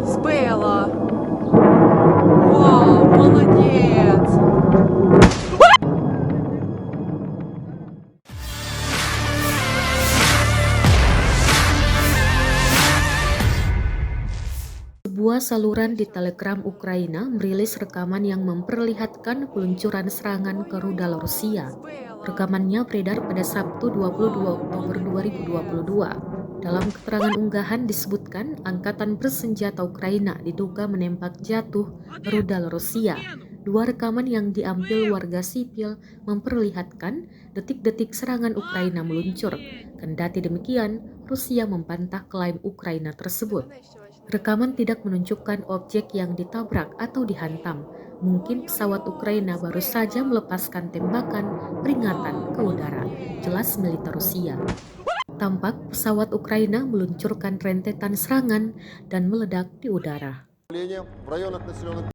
Сбила! Вау, молодец! Sebuah saluran di Telegram Ukraina merilis rekaman yang memperlihatkan peluncuran serangan ke rudal Rusia. Rekamannya beredar pada Sabtu 22 Oktober 2022. Dalam keterangan unggahan disebutkan angkatan bersenjata Ukraina diduga menembak jatuh rudal Rusia. Dua rekaman yang diambil warga sipil memperlihatkan detik-detik serangan Ukraina meluncur. Kendati demikian, Rusia membantah klaim Ukraina tersebut. Rekaman tidak menunjukkan objek yang ditabrak atau dihantam. Mungkin pesawat Ukraina baru saja melepaskan tembakan peringatan ke udara, jelas militer Rusia. Tampak pesawat Ukraina meluncurkan rentetan serangan dan meledak di udara. В районах населенных